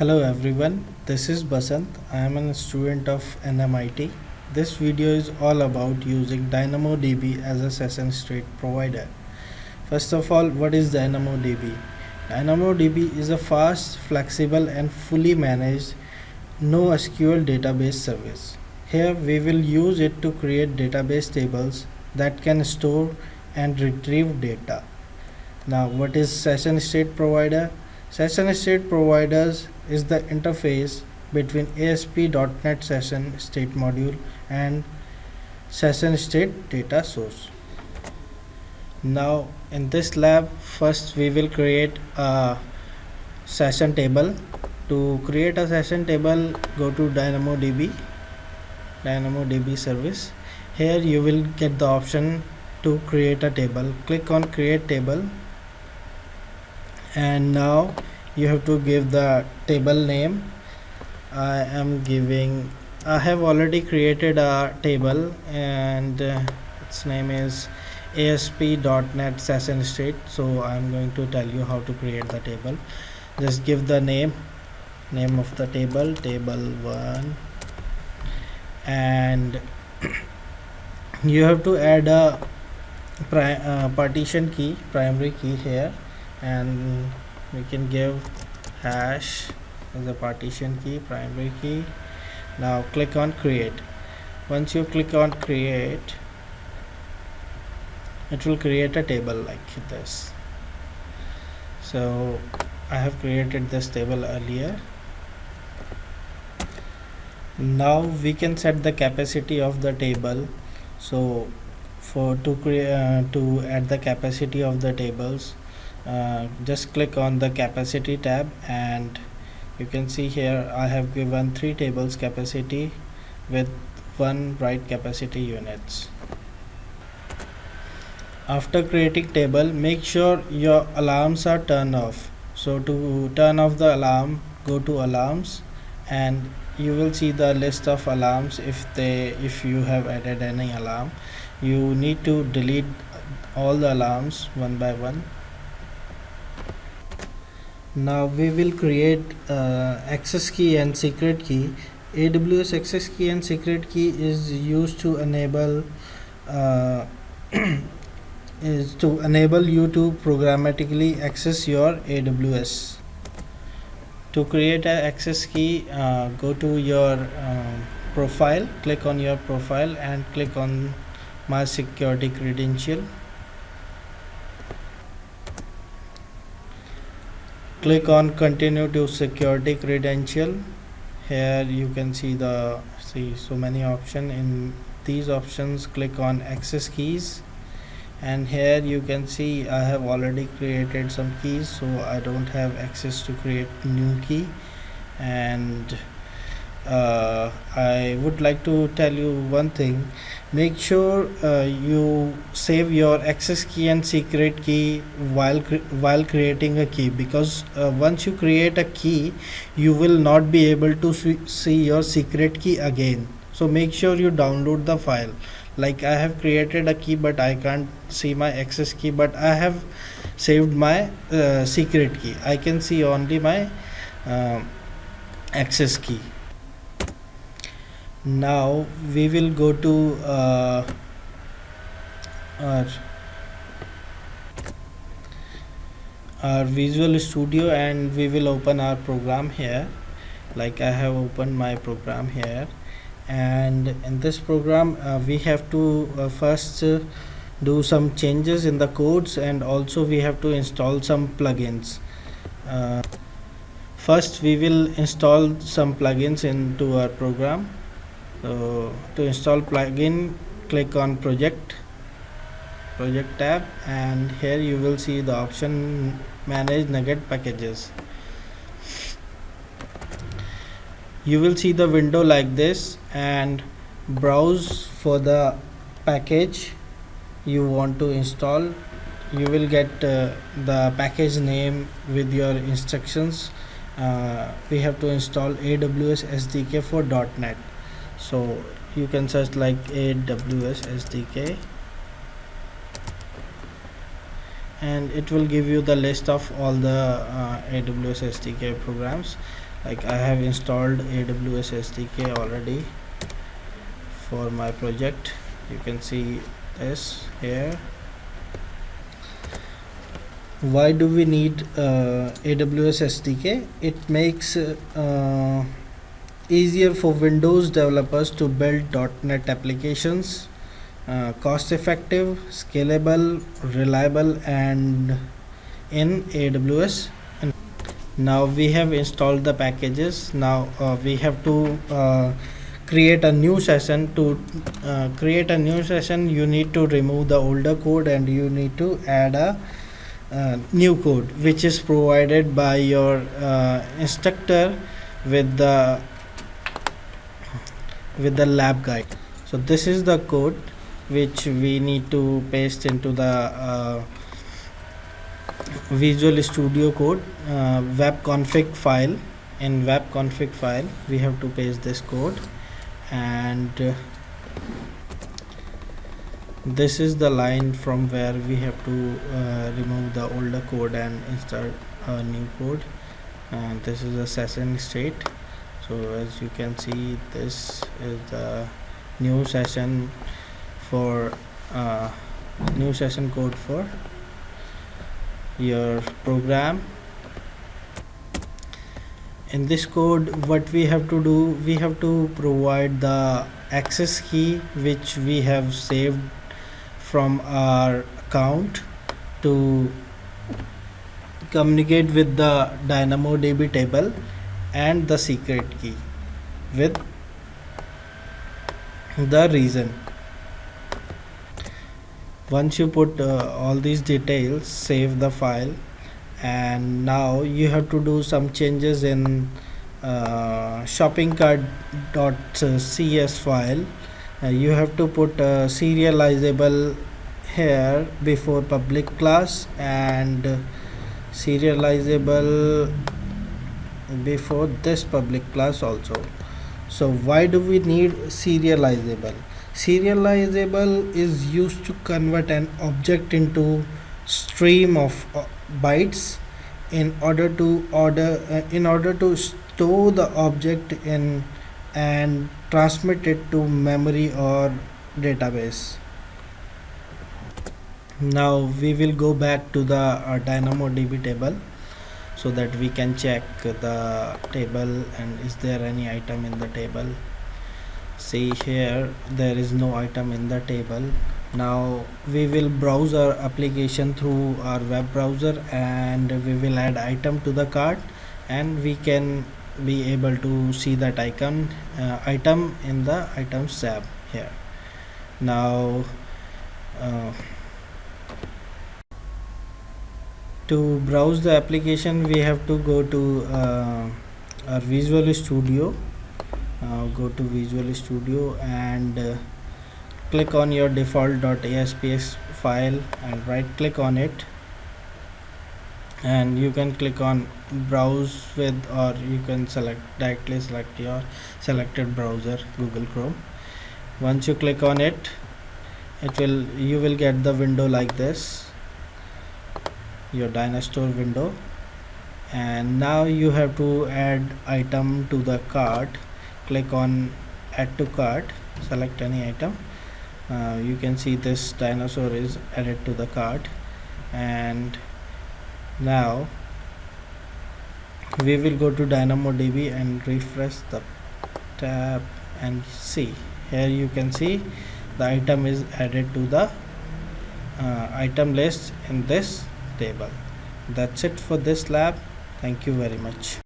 Hello everyone, this is Basant. I am a student of NMIT. This video is all about using DynamoDB as a session state provider. First of all, what is DynamoDB? DynamoDB is a fast, flexible and fully managed NoSQL database service. Here we will use it to create database tables that can store and retrieve data. Now, what is session state provider? Session state providers is the interface between ASP.NET Session State Module and Session State Data Source. Now, in this lab, first we will create a session table. To create a session table, go to DynamoDB service. Here you will get the option to create a table. Click on create table, and now you have to give the table name. I have already created a table, and its name is ASP.NET Session State. So I'm going to tell you how to create the table. Just give the name of the table 1, and you have to add a partition key, primary key here, and we can give hash as a partition key, primary key. Now click on create. Once you click on create, it will create a table like this. So I have created this table earlier. Now we can set the capacity of the table. So to add the capacity of the tables, just click on the capacity tab, and you can see here I have given 3 tables capacity with 1 write capacity units. After creating table, make sure your alarms are turned off. So to turn off the alarm, go to alarms, and you will see the list of alarms. If you have added any alarm, you need to delete all the alarms one by one. Now we will create access key and secret key. AWS access key and secret key is used to enable you to programmatically access your AWS. To create an access key, go to your profile, click on your profile and click on my security credential. Click on continue to security credential. Here you can see so many options. In these options, click on access keys, and here you can see I have already created some keys, so I don't have access to create new key. And I would like to tell you one thing: make sure you save your access key and secret key while creating a key, because once you create a key, you will not be able to see your secret key again. So make sure you download the file. Like I have created a key, but I can't see my access key, but I have saved my secret key. I can see only my access key. Now we will go to our Visual Studio, and we will open our program here. Like I have opened my program here, and in this program we have to first do some changes in the codes, and also we have to install some plugins. First we will install some plugins into our program. So to install plugin, click on project tab, and here you will see the option manage NuGet packages. You will see the window like this, and browse for the package you want to install. You will get the package name with your instructions. We have to install AWS SDK for .NET. So you can search like AWS SDK, and it will give you the list of all the AWS SDK programs. Like I have installed AWS SDK already for my project. You can see this here. Why do we need AWS SDK? It makes easier for Windows developers to build .NET applications, cost effective, scalable, reliable, and in AWS. And now we have installed the packages. Now we have to create a new session. To create a new session, you need to remove the older code and you need to add a new code which is provided by your instructor with the lab guide. So this is the code which we need to paste into the Visual Studio Code web config file. In web config file we have to paste this code, and this is the line from where we have to remove the older code and insert a new code. And this is a session state. So as you can see, this is the new session for new session code for your program. In this code, what we have to do, we have to provide the access key which we have saved from our account to communicate with the DynamoDB table, and the secret key with the reason. Once you put all these details, save the file, and now you have to do some changes in shopping cart.cs file. You have to put serializable here before public class and serializable before this public class also. So why do we need serializable? Serializable is used to convert an object into stream of bytes in order to store the object in and transmit it to memory or database. Now we will go back to the DynamoDB table so that we can check the table and is there any item in the table. See here, there is no item in the table. Now we will browse our application through our web browser and we will add item to the cart, and we can be able to see that item in the items tab here. Now to browse the application, we have to go to our Visual Studio. Go to Visual Studio and click on your default.asps file and right click on it, and you can click on browse with, or you can directly select your selected browser, Google Chrome. Once you click on it, you will get the window like this, your Dynastore window. And now you have to add item to the cart. Click on add to cart, select any item. You can see this dinosaur is added to the cart, and now we will go to DynamoDB and refresh the tab and see here. You can see the item is added to the item list in this table. That's it for this lab. Thank you very much.